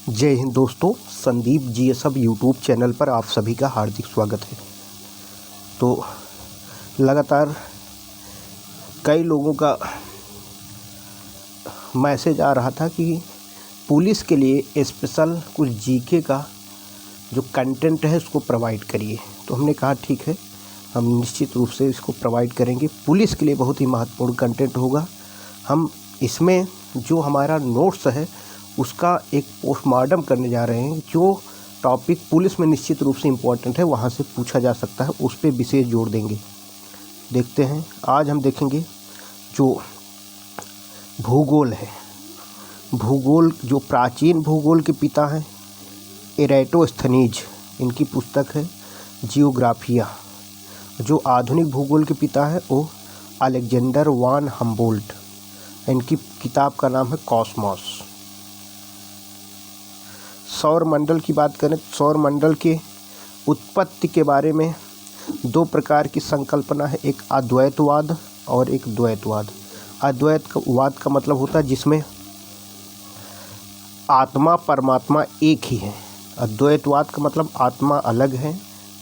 जय हिंद दोस्तों, Sandeep GSF YouTube channel पर आप सभी का हार्दिक स्वागत है। तो लगातार कई लोगों का मैसेज आ रहा था कि पुलिस के लिए स्पेशल कुछ जीके का जो कंटेंट है उसको प्रोवाइड करिए। तो हमने कहा ठीक है, हम निश्चित रूप से इसको प्रोवाइड करेंगे। पुलिस के लिए बहुत ही महत्वपूर्ण कंटेंट होगा। हम इसमें जो हमारा नोट्स है उसका एक पोस्टमार्टम करने जा रहे हैं। जो टॉपिक पुलिस में निश्चित रूप से इम्पोर्टेंट है वहाँ से पूछा जा सकता है, उस पर विशेष जोर देंगे। देखते हैं, आज हम देखेंगे जो भूगोल है। भूगोल, जो प्राचीन भूगोल के पिता हैं एराटोस्थनीज, इनकी पुस्तक है जियोग्राफिया। जो आधुनिक भूगोल के पिता है वो अलेक्जेंडर वान हम्बोल्ट, इनकी किताब का नाम है कॉस्मॉस। सौर मंडल की बात करें तो सौर मंडल के उत्पत्ति के बारे में दो प्रकार की संकल्पना है, एक अद्वैतवाद और एक द्वैतवाद। अद्वैतवाद का मतलब होता है जिसमें आत्मा परमात्मा एक ही है। अद्वैतवाद का मतलब आत्मा अलग है,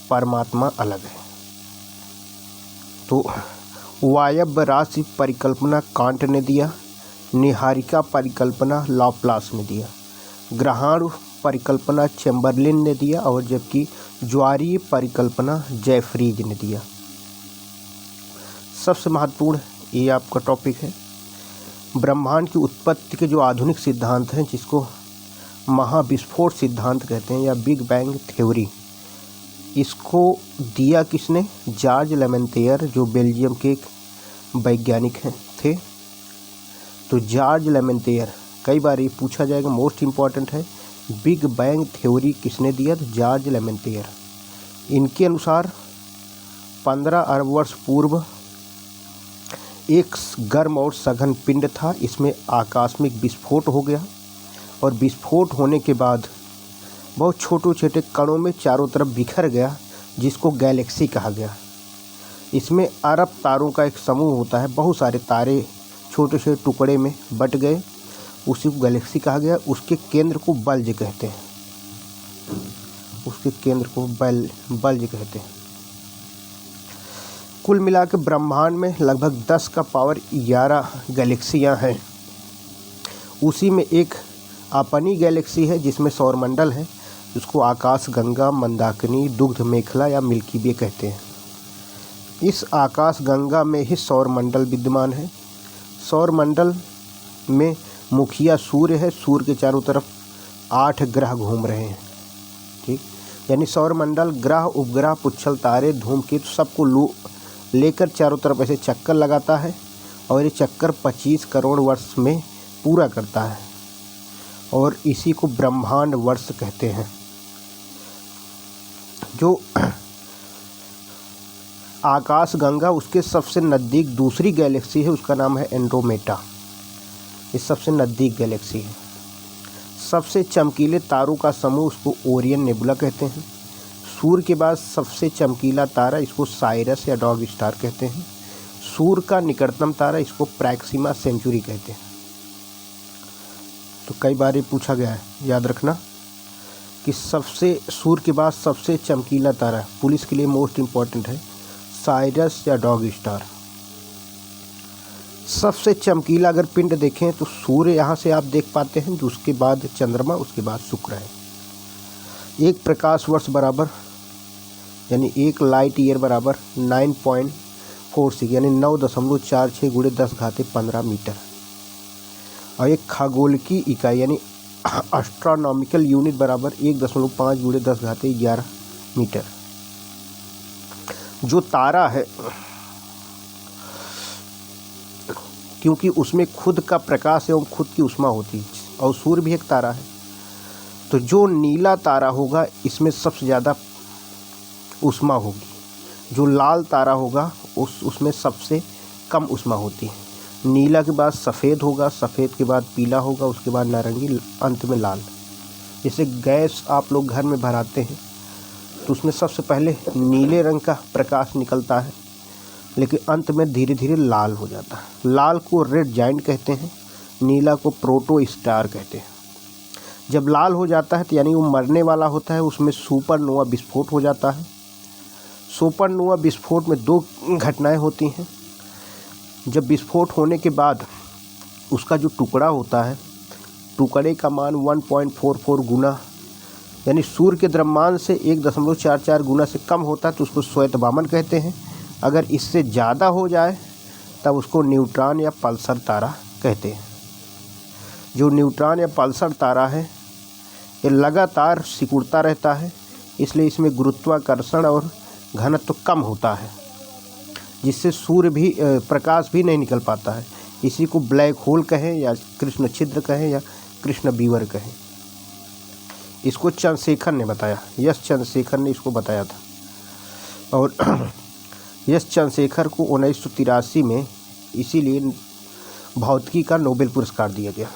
परमात्मा अलग है। तो वायव्य राशि परिकल्पना कांट ने दिया, निहारिका परिकल्पना लाप्लास ने दिया, ग्रहाणु परिकल्पना चैम्बरलिन ने दिया और जबकि ज्वारीय परिकल्पना जेफरीज ने दिया। सबसे महत्वपूर्ण ये आपका टॉपिक है ब्रह्मांड की उत्पत्ति के जो आधुनिक सिद्धांत हैं, जिसको महाविस्फोट सिद्धांत कहते हैं या बिग बैंग थ्योरी। इसको दिया किसने? जॉर्ज लेमेंतेयर, जो बेल्जियम के एक वैज्ञानिक थे। तो जॉर्ज लेमेंतेयर, कई बार ये पूछा जाएगा, मोस्ट इम्पॉर्टेंट है। बिग बैंग थ्योरी किसने दिया? तो जॉर्ज लेमेंतेयर। इनके अनुसार 15 अरब वर्ष पूर्व एक गर्म और सघन पिंड था, इसमें आकस्मिक विस्फोट हो गया और विस्फोट होने के बाद बहुत छोटे छोटे कणों में चारों तरफ बिखर गया, जिसको गैलेक्सी कहा गया। इसमें अरब तारों का एक समूह होता है, बहुत सारे तारे छोटे छोटे टुकड़े में बट गए, उसी को गैलेक्सी कहा गया। उसके केंद्र को बल्ज कहते हैं, उसके केंद्र को बल्ज कहते हैं। कुल मिला के ब्रह्मांड में लगभग 10 का पावर 11 गैलेक्सियाँ हैं। उसी में एक अपनी गैलेक्सी है जिसमें सौरमंडल है, जिसको आकाश गंगा, मंदाकिनी, दुग्ध मेखला या मिल्की वे कहते हैं। इस आकाश गंगा में ही सौरमंडल विद्यमान है। सौरमंडल में मुखिया सूर्य है, सूर्य के चारों तरफ 8 ग्रह घूम रहे हैं। ठीक, यानी सौरमंडल ग्रह, उपग्रह, पुच्छल तारे, धूमकेतु सबको लेकर चारों तरफ ऐसे चक्कर लगाता है और ये चक्कर 25 करोड़ वर्ष में पूरा करता है और इसी को ब्रह्मांड वर्ष कहते हैं। जो आकाश गंगा, उसके सबसे नज़दीक दूसरी गैलेक्सी है, उसका नाम है एंड्रोमेडा। ये सबसे नज़दीक गैलेक्सी है। सबसे चमकीले तारों का समूह, उसको ओरियन नेबुला कहते हैं। सूर्य के बाद सबसे चमकीला तारा, इसको साइरस या डॉग स्टार कहते हैं। सूर्य का निकटतम तारा, इसको प्रैक्सिमा सेंचुरी कहते हैं। तो कई बार ये पूछा गया है, याद रखना कि सूर्य के बाद सबसे चमकीला तारा पुलिस के लिए मोस्ट इम्पॉर्टेंट है, साइरस या डॉग स्टार। सबसे चमकीला अगर पिंड देखें तो सूर्य यहाँ से आप देख पाते हैं, जो उसके बाद चंद्रमा, उसके बाद शुक्र है। एक प्रकाश वर्ष बराबर यानी 1 लाइट ईयर बराबर 9.46 यानी 9.46 गुणे 10⁻15 मीटर। और एक खगोल की इकाई यानी एस्ट्रोनॉमिकल यूनिट बराबर 1.5 गुणे 10⁻11 मीटर। जो तारा है, क्योंकि उसमें खुद का प्रकाश एवं खुद की ऊष्मा होती है और सूर्य भी एक तारा है, तो जो नीला तारा होगा इसमें सबसे ज़्यादा ऊष्मा होगी। जो लाल तारा होगा उसमें सबसे कम ऊष्मा होती है। नीला के बाद सफ़ेद होगा, सफ़ेद के बाद पीला होगा, उसके बाद नारंगी, अंत में लाल। जैसे गैस आप लोग घर में भराते हैं तो उसमें सबसे पहले नीले रंग का प्रकाश निकलता है, लेकिन अंत में धीरे धीरे लाल हो जाता है। लाल को रेड जाइंट कहते हैं, नीला को प्रोटो स्टार कहते हैं। जब लाल हो जाता है तो यानी वो मरने वाला होता है, उसमें सुपरनोवा विस्फोट हो जाता है। सुपरनोवा विस्फोट में दो घटनाएं होती हैं। जब विस्फोट होने के बाद उसका जो टुकड़ा होता है, टुकड़े का मान 1.44 गुना यानी सूर्य के द्रव्यमान से 1.44 गुना से कम होता है तो उसको श्वेतवामन कहते हैं। अगर इससे ज़्यादा हो जाए तब उसको न्यूट्रॉन या पल्सर तारा कहते हैं। जो न्यूट्रॉन या पल्सर तारा है ये लगातार सिकुड़ता रहता है, इसलिए इसमें गुरुत्वाकर्षण और घनत्व कम होता है, जिससे सूर्य भी प्रकाश भी नहीं निकल पाता है। इसी को ब्लैक होल कहें या कृष्ण छिद्र कहें या कृष्ण बीवर कहें। इसको चंद्रशेखर ने बताया, यश चंद्रशेखर ने इसको बताया था। और यश चंद्रशेखर को 1983 में इसीलिए भौतिकी का नोबेल पुरस्कार दिया गया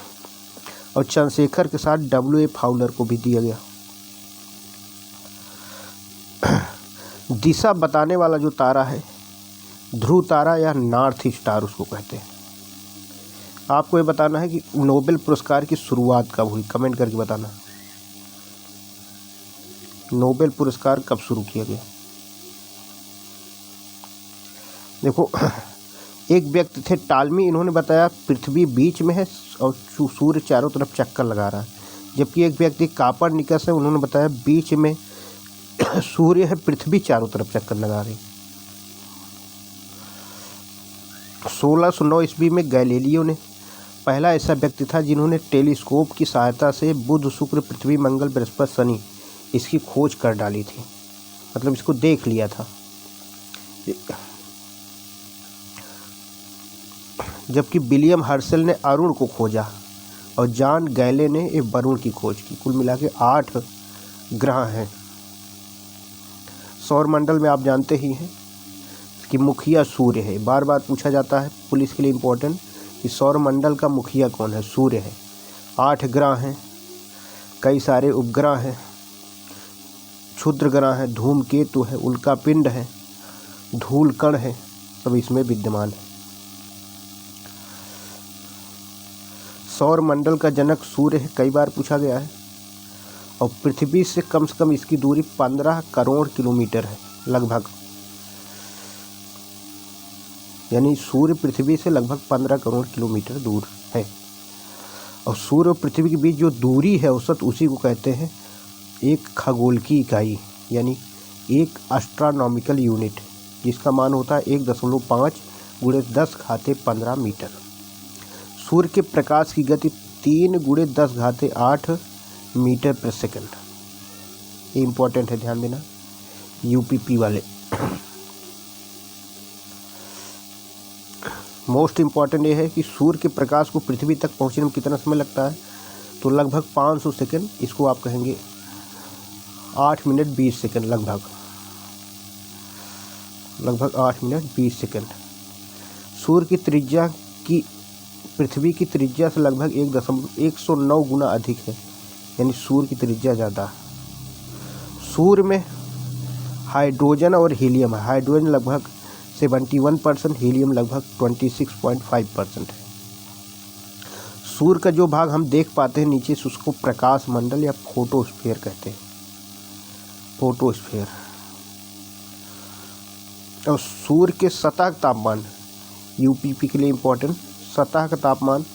और चंद्रशेखर के साथ W.A. फाउलर को भी दिया गया। दिशा बताने वाला जो तारा है ध्रुव तारा या नॉर्थ स्टार उसको कहते हैं। आपको ये बताना है कि नोबेल पुरस्कार की शुरुआत कब हुई, कमेंट करके बताना। नोबेल पुरस्कार कब शुरू किया गया? देखो, एक व्यक्ति थे टालमी, इन्होंने बताया पृथ्वी बीच में है और सूर्य चारों तरफ चक्कर लगा रहा है। जबकि एक व्यक्ति कापरनिकस है, उन्होंने बताया बीच में सूर्य है, पृथ्वी चारों तरफ चक्कर लगा रही। 1609 ईस्वी में गैलीलियो ने पहला ऐसा व्यक्ति था जिन्होंने टेलीस्कोप की सहायता से बुध, शुक्र, पृथ्वी, मंगल, बृहस्पति, शनि इसकी खोज कर डाली थी, मतलब इसको देख लिया था। जबकि विलियम हर्शल ने अरुण को खोजा और जॉन गैले ने वरुण की खोज की। कुल मिला के 8 ग्रह हैं। सौरमंडल में आप जानते ही हैं कि मुखिया सूर्य है। बार बार पूछा जाता है पुलिस के लिए इम्पोर्टेंट कि सौरमंडल का मुखिया कौन है? सूर्य है। 8 ग्रह हैं, कई सारे उपग्रह हैं, क्षुद्र ग्रह है, धूमकेतु है, उल्कापिंड है, धूलकण है, सब इसमें विद्यमान है। सौरमंडल का जनक सूर्य है, कई बार पूछा गया है। और पृथ्वी से कम इसकी दूरी 15 करोड़ किलोमीटर है लगभग, यानी सूर्य पृथ्वी से लगभग 15 करोड़ किलोमीटर दूर है। और सूर्य और पृथ्वी के बीच जो दूरी है औसत, उसी को कहते हैं एक खगोल की इकाई, यानी एक एस्ट्रोनॉमिकल यूनिट, जिसका मान होता है 1.5 × 10⁻15 मीटर। सूर्य के प्रकाश की गति 3 × 10⁸ मीटर पर सेकंड। ये इम्पोर्टेंट है, ध्यान देना यूपीपी वाले। मोस्ट इम्पॉर्टेंट ये है कि सूर्य के प्रकाश को पृथ्वी तक पहुंचने में कितना समय लगता है, तो लगभग 500 सेकंड। इसको आप कहेंगे 8 मिनट 20 सेकंड, लगभग 8 मिनट 20 सेकंड। सूर्य की त्रिज्या की पृथ्वी की त्रिज्या से लगभग 109 गुना अधिक है, यानी सूर्य की त्रिज्या ज़्यादा है। सूर्य में हाइड्रोजन और हीलियम है। हाइड्रोजन लगभग 71%, हीलियम लगभग 26.5% है। सूर्य का जो भाग हम देख पाते हैं नीचे से, उसको प्रकाश मंडल या फोटोस्फीयर कहते हैं। फोटोस्फीयर। और सूर्य के सतह का तापमान, यूपीपी के लिए इम्पोर्टेंट, सतह का तापमान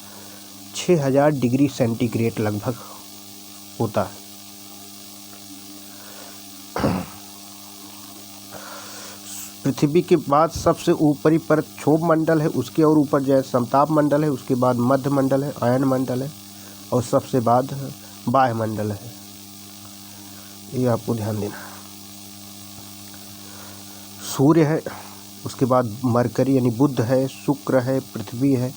6000 डिग्री सेंटीग्रेड लगभग होता है। पृथ्वी के बाद सबसे ऊपरी परत क्षोभ मंडल है, उसके और ऊपर जो है समताप मंडल है, उसके बाद मध्य मंडल है, अयन मंडल है, और सबसे बाद बाह्य मंडल है। ये आपको ध्यान देना। सूर्य है, उसके बाद मरकरी यानी बुध है, शुक्र है, पृथ्वी है,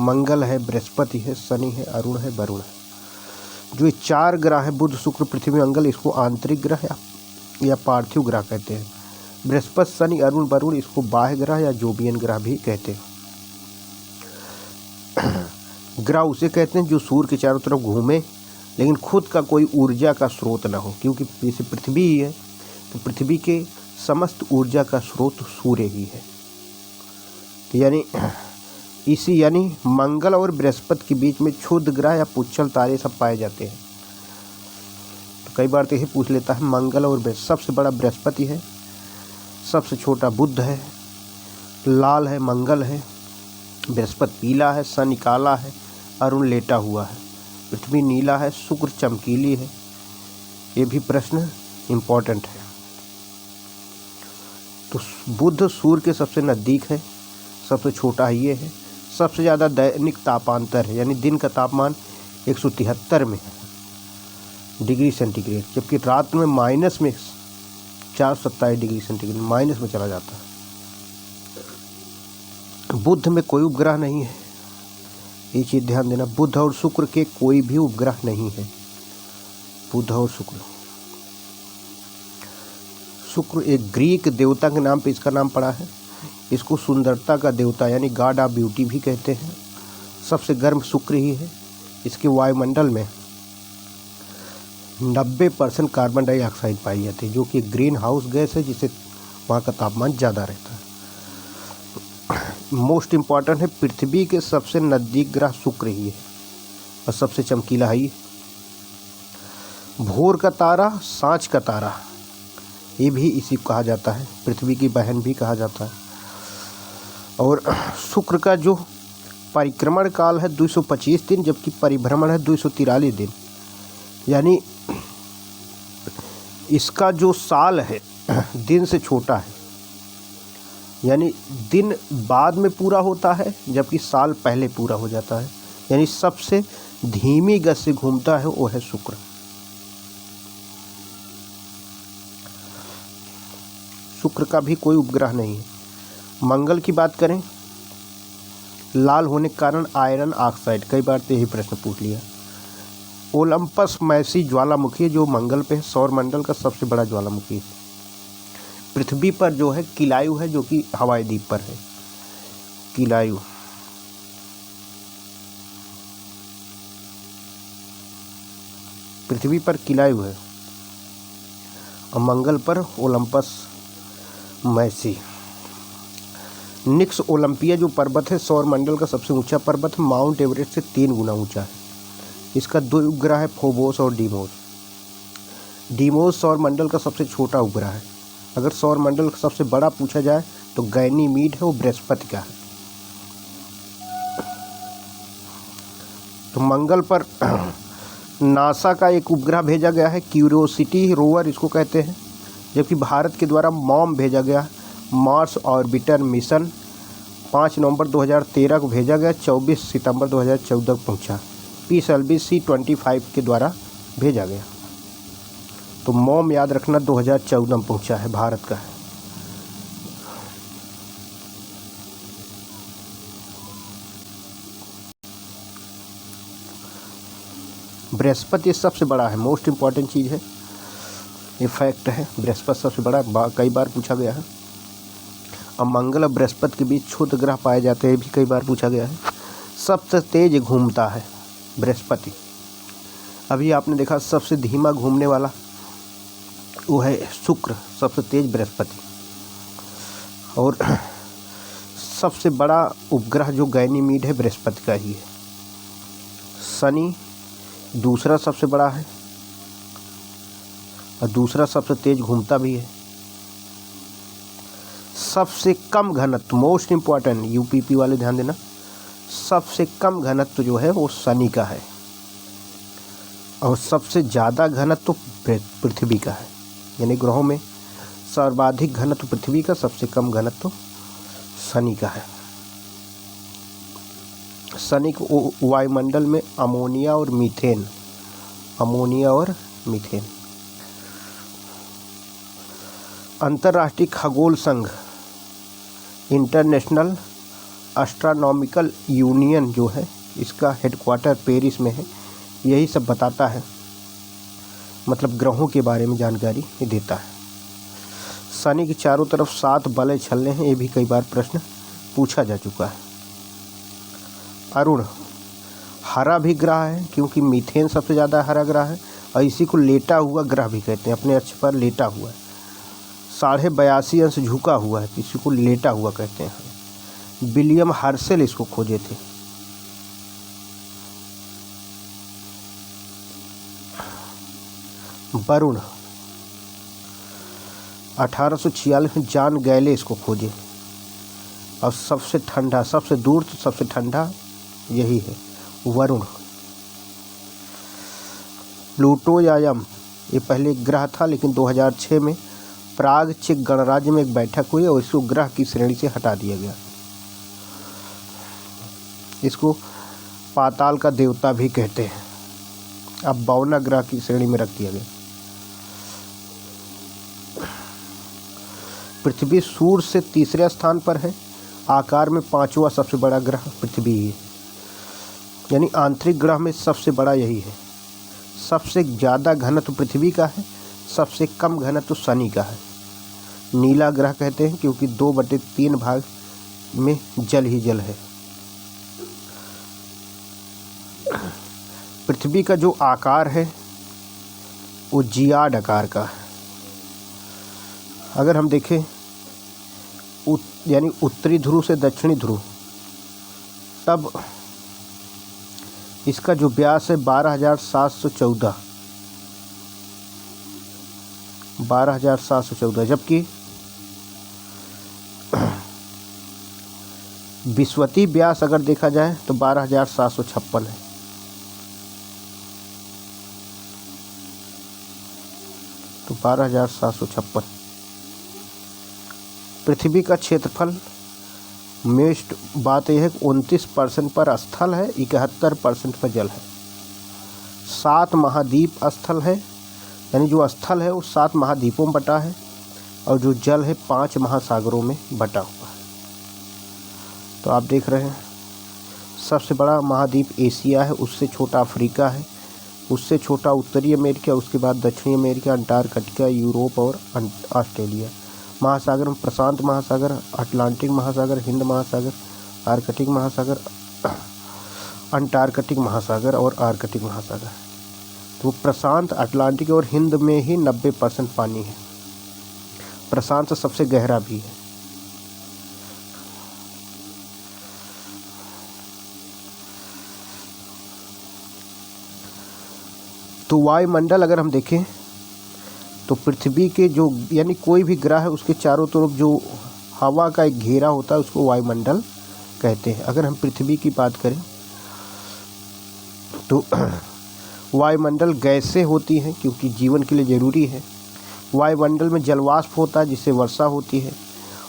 मंगल है, बृहस्पति है, शनि है, अरुण है, वरुण है। जो ये 4 ग्रह है, बुध, शुक्र, पृथ्वी, मंगल, इसको आंतरिक ग्रह या पार्थिव ग्रह कहते हैं। बृहस्पति, शनि, अरुण, वरुण इसको बाह्य ग्रह या जोबियन ग्रह भी कहते हैं। ग्रह उसे कहते हैं जो सूर्य के चारों तरफ घूमे लेकिन खुद का कोई ऊर्जा का स्रोत ना हो, क्योंकि जैसे पृथ्वी ही है तो पृथ्वी के समस्त ऊर्जा का स्रोत सूर्य ही है। तो यानी मंगल और बृहस्पति के बीच में क्षुद्र ग्रह या पुच्छल तारे सब पाए जाते हैं। कई बार तो यही पूछ लेता है मंगल और बृहस्पति। सबसे बड़ा बृहस्पति है, सबसे छोटा बुध है, लाल है मंगल है, बृहस्पति पीला है, शनि काला है, अरुण लेटा हुआ है, पृथ्वी नीला है, शुक्र चमकीली है। ये भी प्रश्न इम्पोर्टेंट है। तो बुध सूर्य के सबसे नज़दीक है, सबसे छोटा ये है, सबसे ज़्यादा दैनिक तापांतर है, यानी दिन का तापमान 173 में है डिग्री सेंटीग्रेड, जबकि रात में माइनस में 427 डिग्री सेंटीग्रेड माइनस में चला जाता है। बुध में कोई उपग्रह नहीं है, ये चीज़ ध्यान देना। बुध और शुक्र के कोई भी उपग्रह नहीं है। बुध और शुक्र, शुक्र एक ग्रीक देवता के नाम पे इसका नाम पड़ा है। इसको सुंदरता का देवता यानी गॉड ऑफ ब्यूटी भी कहते हैं। सबसे गर्म शुक्र ही है। इसके वायुमंडल में 90% कार्बन डाइऑक्साइड पाई जाती है, जो कि ग्रीन हाउस गैस है, जिससे वहाँ का तापमान ज़्यादा रहता है। मोस्ट इम्पॉर्टेंट है, पृथ्वी के सबसे नज़दीक ग्रह शुक्र ही है और सबसे चमकीला है। भोर का तारा, सांझ का तारा, ये भी इसी को कहा जाता है, पृथ्वी की बहन भी कहा जाता है। और शुक्र का जो परिक्रमण काल है 225 दिन, जबकि परिभ्रमण है 243 दिन, यानी इसका जो साल है दिन से छोटा है, यानी दिन बाद में पूरा होता है जबकि साल पहले पूरा हो जाता है। यानी सबसे धीमी गति से घूमता है वो है शुक्र। शुक्र का भी कोई उपग्रह नहीं है। मंगल की बात करें, लाल होने के कारण आयरन ऑक्साइड, कई बार तो यही प्रश्न पूछ लिया। ओलंपस मैसी ज्वालामुखी जो मंगल पे है, सौरमंडल का सबसे बड़ा ज्वालामुखी। पृथ्वी पर जो है किलायु है, जो कि हवाई द्वीप पर है। किलायु पृथ्वी पर किलायु है और मंगल पर ओलंपस मैसी। निक्स ओलंपिया जो पर्वत है सौरमंडल का सबसे ऊंचा पर्वत है, माउंट एवरेस्ट से 3 गुना ऊंचा है। इसका 2 उपग्रह है, फोबोस और डीमोस। डीमोस सौरमंडल का सबसे छोटा उपग्रह है। अगर सौरमंडल का सबसे बड़ा पूछा जाए तो गैनीमीड है, वो बृहस्पति का है। तो मंगल पर नासा का एक उपग्रह भेजा गया है, क्यूरियोसिटी रोवर इसको कहते हैं, जबकि भारत के द्वारा मॉम भेजा गया, मार्स ऑर्बिटर मिशन 5 नवंबर 2013 को भेजा गया, 24 सितंबर 2014 को पहुंचा। PSLV-C25 के द्वारा भेजा गया। तो मॉम याद रखना 2014 में पहुंचा है, भारत का है। बृहस्पति सबसे बड़ा है, मोस्ट इम्पॉर्टेंट चीज़ है, ये फैक्ट है। बृहस्पति सबसे बड़ा है, कई बार पूछा गया है। और मंगल और बृहस्पति के बीच क्षुद्र ग्रह पाए जाते हैं, भी कई बार पूछा गया है। सबसे तेज घूमता है बृहस्पति। अभी आपने देखा सबसे धीमा घूमने वाला वो है शुक्र, सबसे तेज बृहस्पति। और सबसे बड़ा उपग्रह जो गैनीमीड है बृहस्पति का ही है। शनि दूसरा सबसे बड़ा है और दूसरा सबसे तेज घूमता भी है। सबसे कम घनत्व, मोस्ट इम्पॉर्टेंट, यूपीपी वाले ध्यान देना, सबसे कम घनत्व जो है वो शनि का है और सबसे ज़्यादा घनत्व पृथ्वी का है। यानी ग्रहों में सर्वाधिक घनत्व पृथ्वी का, सबसे कम घनत्व शनि का है। शनि को वायुमंडल में अमोनिया और मीथेन, अंतर्राष्ट्रीय खगोल संघ इंटरनेशनल एस्ट्रोनॉमिकल यूनियन जो है, इसका हेडक्वार्टर पेरिस में है। यही सब बताता है, मतलब ग्रहों के बारे में जानकारी देता है। शनि के चारों तरफ 7 बलय छल्ले हैं, ये भी कई बार प्रश्न पूछा जा चुका है। अरुण हरा भी ग्रह है, क्योंकि मीथेन सबसे ज़्यादा हरा ग्रह है और इसी को लेटा हुआ ग्रह भी कहते हैं, अपने अक्ष पर लेटा हुआ है। 82.5 अंश झुका हुआ है, इसी को लेटा हुआ कहते हैं। विलियम हर्शेल इसको खोजे थे। वरुण। 1846 में जॉन गैले इसको खोजे। और सबसे ठंडा, सबसे दूर तो सबसे ठंडा यही है, वरुण। प्लूटो या यम, ये पहले एक ग्रह था, लेकिन 2006 में प्राग चेक गणराज्य में एक बैठक हुई और इसको ग्रह की श्रेणी से हटा दिया गया। इसको पाताल का देवता भी कहते हैं। अब 52 ग्रह की श्रेणी में रख दिया गया। पृथ्वी सूर्य से तीसरे स्थान पर है। आकार में 5वां सबसे बड़ा ग्रह पृथ्वी ही है, यानी आंतरिक ग्रह में सबसे बड़ा यही है। सबसे ज़्यादा घनत्व पृथ्वी का है, सबसे कम घनत्व शनि का है। नीला ग्रह कहते हैं क्योंकि 2/3 भाग में जल ही जल है। पृथ्वी का जो आकार है वो जियाड आकार का है। अगर हम देखें यानी उत्तरी ध्रुव से दक्षिणी ध्रुव, तब इसका जो व्यास है 12,714, जबकि विषुवती व्यास अगर देखा जाए तो 12,756 है। तो 12,756। पृथ्वी का क्षेत्रफल, मेस्ट बात यह है कि 29% पर स्थल है, 71% पर जल है। 7 महाद्वीप स्थल है, यानी जो स्थल है वो 7 महाद्वीपों में बटा है, और जो जल है 5 महासागरों में बटा हुआ है। तो आप देख रहे हैं सबसे बड़ा महाद्वीप एशिया है, उससे छोटा अफ्रीका है, उससे छोटा उत्तरी अमेरिका, उसके बाद दक्षिणी अमेरिका, अंटार्कटिका, यूरोप और ऑस्ट्रेलिया। महासागर में प्रशांत महासागर, अटलांटिक महासागर, हिंद महासागर, आर्कटिक महासागर, अंटार्कटिक महासागर और आर्कटिक महासागर। तो प्रशांत, अटलांटिक और हिंद में ही 90% पानी है। प्रशांत सबसे गहरा भी है। तो वायुमंडल अगर हम देखें तो पृथ्वी के जो, यानी कोई भी ग्रह है उसके चारों तरफ जो हवा का एक घेरा होता है उसको वायुमंडल कहते हैं। अगर हम पृथ्वी की बात करें तो वायुमंडल गैसें होती हैं क्योंकि जीवन के लिए ज़रूरी है। वायुमंडल में जलवाष्प होता है जिससे वर्षा होती है।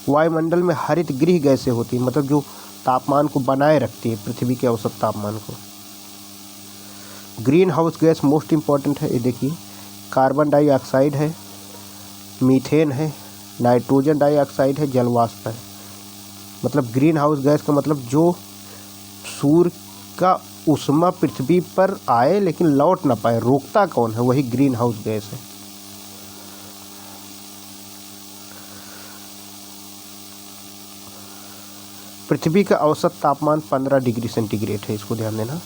वायुमंडल में हरित गृह गैसें होती हैं, मतलब जो तापमान को बनाए रखती है, पृथ्वी के औसत तापमान को। Green house gas most important है। ये देखिए, कार्बन डाइऑक्साइड है, मीथेन है, नाइट्रोजन डाइऑक्साइड है, जलवाष्प है। मतलब ग्रीन हाउस गैस का मतलब जो सूर्य का ऊष्मा पृथ्वी पर आए लेकिन लौट ना पाए, रोकता कौन है, वही ग्रीन हाउस गैस है। पृथ्वी का औसत तापमान 15 डिग्री सेंटीग्रेड है, इसको ध्यान देना।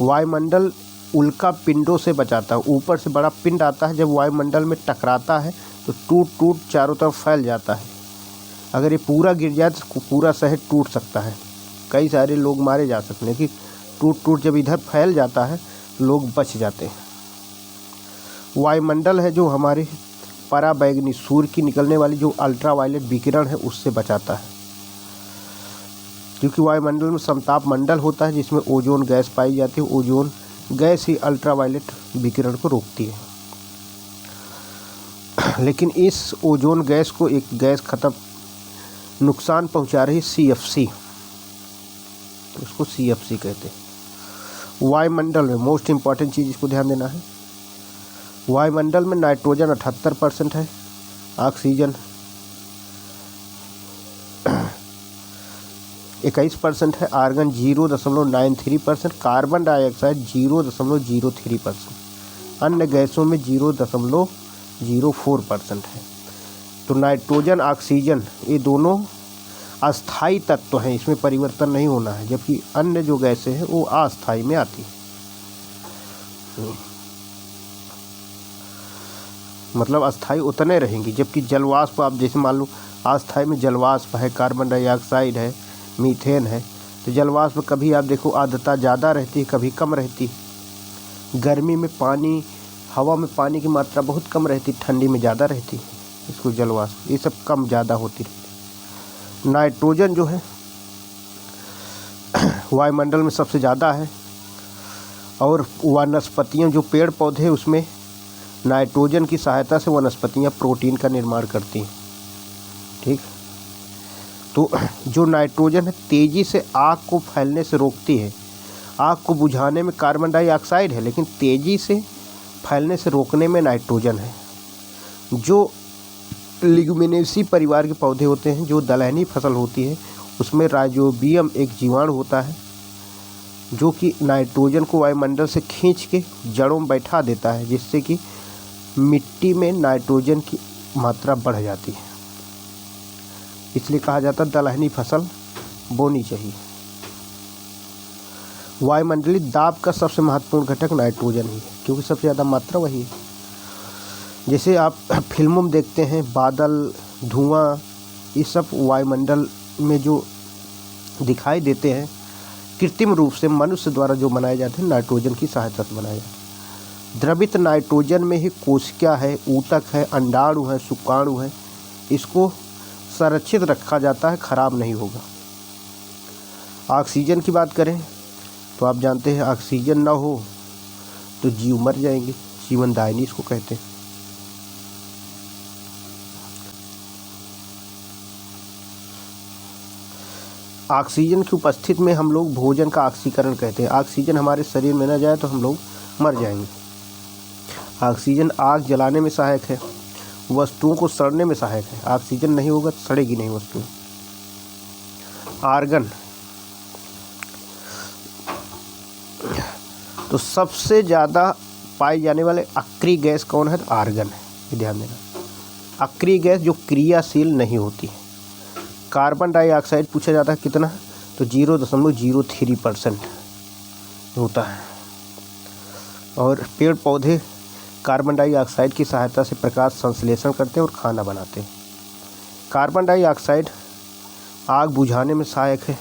वायुमंडल उल्का पिंडों से बचाता है। ऊपर से बड़ा पिंड आता है, जब वायुमंडल में टकराता है तो टूट टूट चारों तरफ फैल जाता है। अगर ये पूरा गिर जाए तो पूरा शहर टूट सकता है, कई सारे लोग मारे जा सकते हैं। लेकिन टूट टूट जब इधर फैल जाता है लोग बच जाते हैं। वायुमंडल है जो हमारे पराबैंगनी सूर्य की निकलने वाली जो अल्ट्रावायलेट विकिरण है उससे बचाता है, क्योंकि वायुमंडल में समताप मंडल होता है जिसमें ओजोन गैस पाई जाती है। ओजोन गैस ही अल्ट्रावायलेट विकिरण को रोकती है। लेकिन इस ओजोन गैस को एक गैस खत्म नुकसान पहुंचा रही CFC, तो उसको CFC कहते हैं। वायुमंडल में मोस्ट इम्पॉर्टेंट चीज़ इसको ध्यान देना है, वायुमंडल में नाइट्रोजन 78% है, ऑक्सीजन 21% है, आर्गन 0.93%, कार्बन डाइऑक्साइड 0.03%, अन्य गैसों में 0.04% है। तो नाइट्रोजन, ऑक्सीजन ये दोनों अस्थाई तत्व हैं, इसमें परिवर्तन नहीं होना है, जबकि अन्य जो गैसें हैं वो अस्थाई में आती हैं। मतलब अस्थाई उतने रहेंगी, जबकि जलवाष्प आप जैसे मान लो अस्थाई में जलवाष्प है, कार्बन डाइऑक्साइड है, मीथेन है। तो जलवाष्प कभी आप देखो आर्द्रता ज़्यादा रहती है, कभी कम रहती है। गर्मी में पानी हवा में पानी की मात्रा बहुत कम रहती, ठंडी में ज़्यादा रहती, इसको जलवाष्प, ये सब कम ज़्यादा होती रहती। नाइट्रोजन जो है वायुमंडल में सबसे ज़्यादा है, और वनस्पतियाँ जो पेड़ पौधे हैं उसमें नाइट्रोजन की सहायता से वनस्पतियाँ प्रोटीन का निर्माण करती हैं। ठीक, तो जो नाइट्रोजन है तेज़ी से आग को फैलने से रोकती है। आग को बुझाने में कार्बन डाइऑक्साइड है, लेकिन तेज़ी से फैलने से रोकने में नाइट्रोजन है। जो लिग्यूमिनेसी परिवार के पौधे होते हैं, जो दलहनी फसल होती है, उसमें राइजोबियम एक जीवाणु होता है जो कि नाइट्रोजन को वायुमंडल से खींच के जड़ों में बैठा देता है, जिससे कि मिट्टी में नाइट्रोजन की मात्रा बढ़ जाती है। इसलिए कहा जाता है दलहनी फसल बोनी चाहिए। वायुमंडलीय दाब का सबसे महत्वपूर्ण घटक नाइट्रोजन ही है, क्योंकि सबसे ज़्यादा मात्रा वही है। जैसे आप फिल्मों में देखते हैं बादल, धुआं, ये सब वायुमंडल में जो दिखाई देते हैं, कृत्रिम रूप से मनुष्य द्वारा जो बनाए जाते हैं, नाइट्रोजन की सहायता से बनाए जाते हैं। द्रवित नाइट्रोजन में ही कोशिका है, ऊतक है, अंडाणु है, शुक्राणु है, इसको संरक्षित रखा जाता है, खराब नहीं होगा। ऑक्सीजन की बात करें तो आप जानते हैं ऑक्सीजन ना हो तो जीव मर जाएंगे, जीवनदायिनी इसको कहते हैं। ऑक्सीजन की उपस्थिति में हम लोग भोजन का ऑक्सीकरण कहते हैं। ऑक्सीजन हमारे शरीर में न जाए तो हम लोग मर जाएंगे। ऑक्सीजन आग जलाने में सहायक है, वस्तुओं को सड़ने में सहायक है। ऑक्सीजन नहीं होगा तो सड़ेगी नहीं वस्तु। आर्गन, तो सबसे ज़्यादा पाई जाने वाले अक्रिय गैस कौन है? तो आर्गन है, ये ध्यान देना। अक्रिय गैस जो क्रियाशील नहीं होती है। कार्बन डाइऑक्साइड पूछा जाता है कितना, तो 0.03% होता है। और पेड़ पौधे कार्बन डाइऑक्साइड की सहायता से प्रकाश संश्लेषण करते हैं और खाना बनाते हैं। कार्बन डाइऑक्साइड आग बुझाने में सहायक है,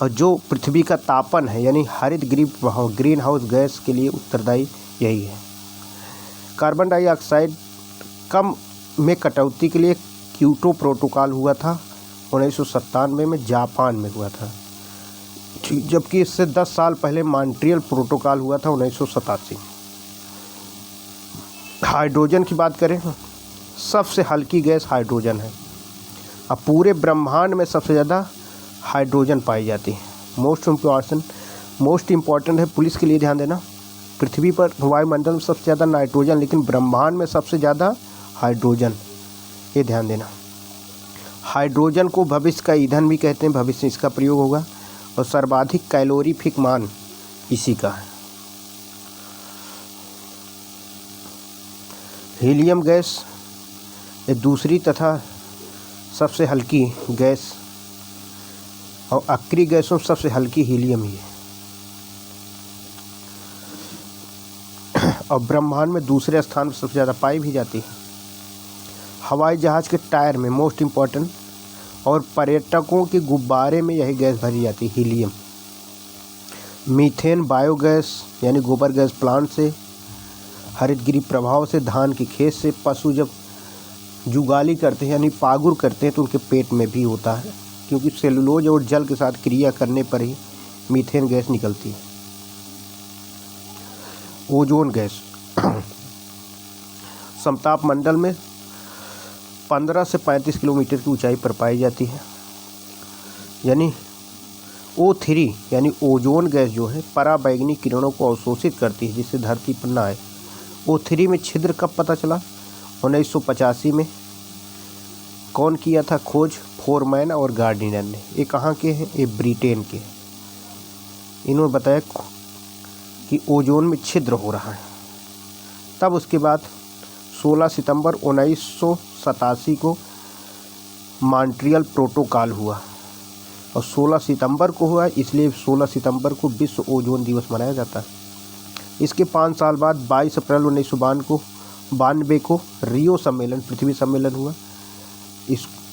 और जो पृथ्वी का तापन है यानी हरित ग्रीन हाउस गैस के लिए उत्तरदायी यही है। कार्बन डाइऑक्साइड कम में कटौती के लिए क्योटो प्रोटोकॉल हुआ था 1997 में, जापान में हुआ था, जबकि इससे 10 साल पहले मॉन्ट्रियल प्रोटोकॉल हुआ था 1987। हाइड्रोजन की बात करें, सबसे हल्की गैस हाइड्रोजन है। अब पूरे ब्रह्मांड में सबसे ज़्यादा हाइड्रोजन पाई जाती है। मोस्ट इम्पॉर्टेंट है पुलिस के लिए ध्यान देना। पृथ्वी पर वायुमंडल में सबसे ज़्यादा नाइट्रोजन, लेकिन ब्रह्मांड में सबसे ज़्यादा हाइड्रोजन, ये ध्यान देना। हाइड्रोजन को भविष्य का ईंधन भी कहते हैं, भविष्य में इसका प्रयोग होगा, और सर्वाधिक कैलोरीफिक मान इसी का है। हीलियम गैस ये दूसरी तथा सबसे हल्की गैस, और अक्रिय गैसों में सबसे हल्की हीलियम ही है, और ब्रह्मांड में दूसरे स्थान पर सबसे ज़्यादा पाई भी जाती है। हवाई जहाज़ के टायर में मोस्ट इम्पॉर्टेंट, और पर्यटकों के गुब्बारे में यही गैस भरी जाती है, हीलियम। मीथेन बायोगैस यानी गोबर गैस प्लांट से, हरितगृह प्रभाव से, धान के खेत से। पशु जब जुगाली करते हैं यानी पागुर करते हैं तो उनके पेट में भी होता है, क्योंकि सेलुलोज और जल के साथ क्रिया करने पर ही मीथेन गैस निकलती है। ओजोन गैस समताप मंडल में 15 से 35 किलोमीटर की ऊंचाई पर पाई जाती है, यानी O3 यानी ओजोन गैस जो है पराबैंगनी किरणों को अवशोषित करती है, जिससे धरती पर ना आए। O3 में छिद्र कब पता चला? 1985 में। कौन किया था खोज? फोरमैन और गार्डिनर ने। ये कहाँ के हैं? ये ब्रिटेन के। इन्होंने बताया कि ओजोन में छिद्र हो रहा है। तब उसके बाद 16 सितंबर 1987 को मॉन्ट्रियल प्रोटोकॉल हुआ, और 16 सितंबर को हुआ, इसलिए 16 सितंबर को विश्व ओजोन दिवस मनाया जाता है। इसके 5 साल बाद 22 अप्रैल 1992 को रियो सम्मेलन, पृथ्वी सम्मेलन हुआ।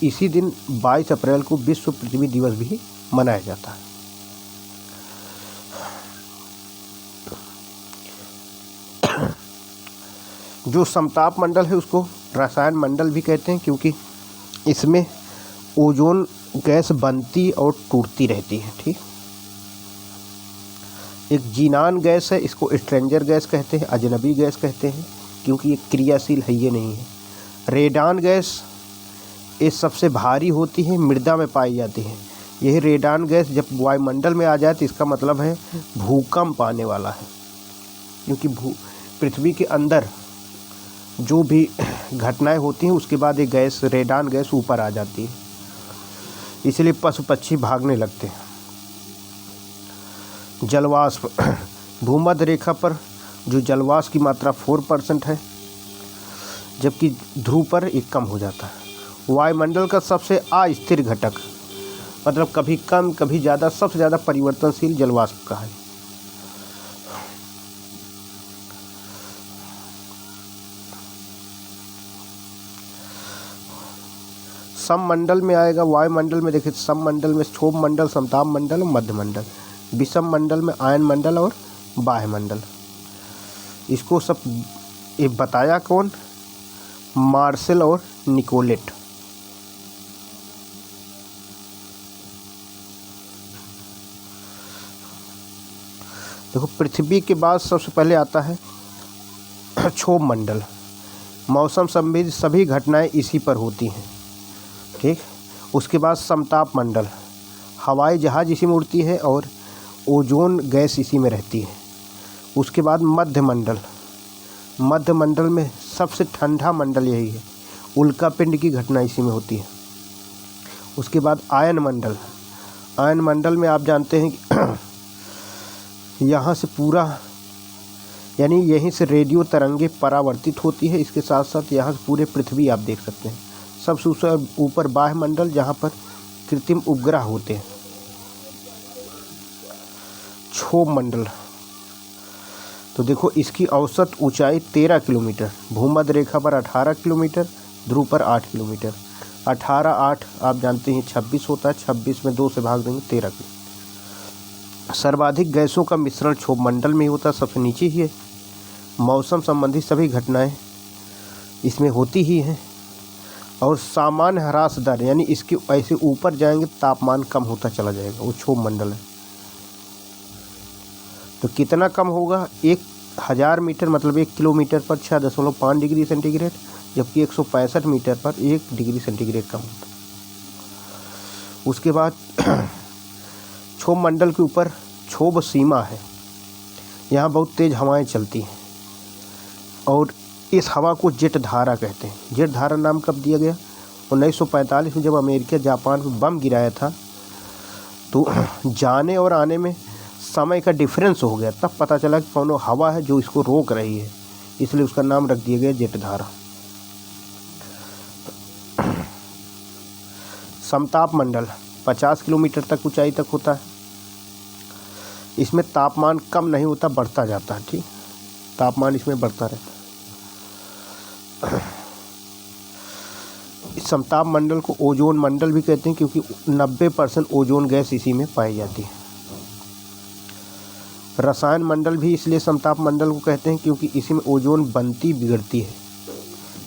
इसी दिन 22 अप्रैल को विश्व पृथ्वी दिवस भी मनाया जाता है। जो समताप मंडल है उसको रसायन मंडल भी कहते हैं, क्योंकि इसमें ओजोन गैस बनती और टूटती रहती है। ठीक, एक जीनान गैस है, इसको स्ट्रेंजर गैस कहते हैं, अजनबी गैस कहते हैं, क्योंकि ये क्रियाशील है, ये नहीं है। रेडान गैस ये सबसे भारी होती है, मृदा में पाई जाती है। यही रेडान गैस जब वायुमंडल में आ जाए तो इसका मतलब है भूकंप आने वाला है, क्योंकि पृथ्वी के अंदर जो भी घटनाएं होती हैं उसके बाद ये गैस, रेडान गैस ऊपर आ जाती है, इसलिए पशु पक्षी भागने लगते हैं। जलवाष्प, भूमध्य रेखा पर जो जलवाष्प की मात्रा 4% है, जबकि ध्रुव पर ये कम हो जाता है। वायुमंडल का सबसे अस्थिर घटक, मतलब कभी कम कभी ज़्यादा, सबसे ज़्यादा परिवर्तनशील जलवाष्प का है। सममंडल में आएगा, वायुमंडल में देखिए सममंडल में क्षोभ मंडल, समताप मंडल और मध्य मंडल। विषम मंडल में आयन मंडल और बाह्य मंडल। इसको सब ये बताया कौन? मार्शल और निकोलेट। देखो, पृथ्वी के बाद सबसे पहले आता है क्षोभ मंडल। मौसम संबंधी सभी घटनाएं इसी पर होती हैं। ठीक, उसके बाद समताप मंडल, हवाई जहाज़ इसी में उड़ती है और ओजोन गैस इसी में रहती है। उसके बाद मध्य मंडल, मध्य मंडल में सबसे ठंडा मंडल यही है, उल्का पिंड की घटना इसी में होती है। उसके बाद आयन मंडल, आयन मंडल में आप जानते हैं कि यहाँ से पूरा, यानी यहीं से रेडियो तरंगे परावर्तित होती है। इसके साथ साथ यहाँ से पूरे पृथ्वी आप देख सकते हैं। सबसे ऊपर बाह्य मंडल, जहाँ पर कृत्रिम उपग्रह होते हैं। क्षोभ मंडल, तो देखो इसकी औसत ऊंचाई 13 किलोमीटर, भूमध्य रेखा पर 18 किलोमीटर, ध्रुव पर 8 किलोमीटर। 18, 8 आप जानते हैं 26 होता है, 26 में 2 से भाग देंगे 13 किलोमीटर। सर्वाधिक गैसों का मिश्रण क्षोभ मंडल में ही होता है, सबसे नीचे ही है। मौसम संबंधी सभी घटनाएं इसमें होती ही हैं। और सामान्य ह्रास दर, यानी इसके ऐसे ऊपर जाएंगे तापमान कम होता चला जाएगा, वो क्षोभ मंडल है। तो कितना कम होगा? 1000 मीटर मतलब 1 किलोमीटर पर 6.5 डिग्री सेंटीग्रेड, जबकि 165 मीटर पर 1 डिग्री सेंटीग्रेड कम होता। उसके बाद क्षोभ मंडल के ऊपर क्षोभ सीमा है, यहाँ बहुत तेज़ हवाएं चलती हैं और इस हवा को जेट धारा कहते हैं। जेट धारा नाम कब दिया गया? 1945 में जब अमेरिका जापान पर बम गिराया था, तो जाने और आने में समय का डिफरेंस हो गया, तब पता चला कि कौन हवा है जो इसको रोक रही है, इसलिए उसका नाम रख दिया गया जेट धारा। समताप मंडल 50 किलोमीटर तक ऊंचाई तक होता है। इसमें तापमान कम नहीं होता, बढ़ता जाता है। ठीक, तापमान इसमें बढ़ता रहता है। इस समताप मंडल को ओजोन मंडल भी कहते हैं, क्योंकि 90% ओजोन गैस इसी में पाई जाती है। रसायन मंडल भी इसलिए समताप मंडल को कहते हैं क्योंकि इसी में ओजोन बनती बिगड़ती है।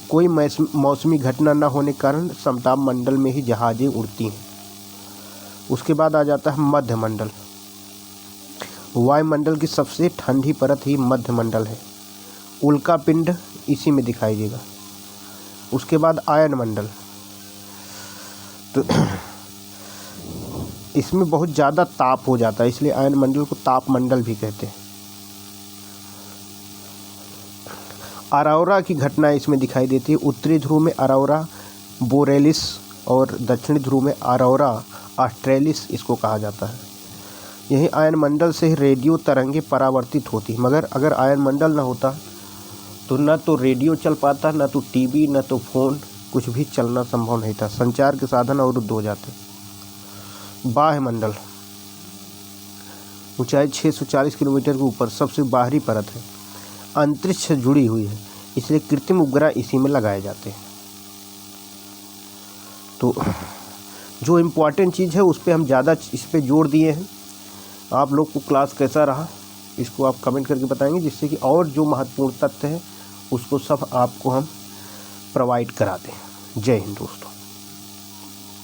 कोई मौसमी घटना न होने के कारण समताप मंडल में ही जहाज़ें उड़ती हैं। उसके बाद आ जाता है मध्य मंडल। वायुमंडल की सबसे ठंडी परत ही मध्य मंडल है, उल्का पिंड इसी में दिखाई देगा। उसके बाद आयन मंडल, तो इसमें बहुत ज़्यादा ताप हो जाता है, इसलिए आयन मंडल को ताप मंडल भी कहते हैं। अरोरा की घटना इसमें दिखाई देती है। उत्तरी ध्रुव में अरोरा बोरेलिस और दक्षिणी ध्रुव में अरोरा ऑस्ट्रेलिस इसको कहा जाता है। यही आयन मंडल से रेडियो तरंगे परावर्तित होती, मगर अगर आयन मंडल न होता तो न तो रेडियो चल पाता, न तो टीवी, न तो फ़ोन, कुछ भी चलना संभव नहीं था। संचार के साधन अवरुद्ध हो जाते। बाह्य मंडल ऊंचाई 640 किलोमीटर के ऊपर सबसे बाहरी परत है, अंतरिक्ष से जुड़ी हुई है, इसलिए कृत्रिम उपग्रह इसी में लगाए जाते हैं। तो जो इम्पोर्टेंट चीज़ है उस पर हम ज़्यादा इस पर जोर दिए हैं। आप लोग को क्लास कैसा रहा इसको आप कमेंट करके बताएंगे, जिससे कि और जो महत्वपूर्ण तथ्य हैं उसको सब आपको हम प्रोवाइड कराते हैं। जय हिंद दोस्तों।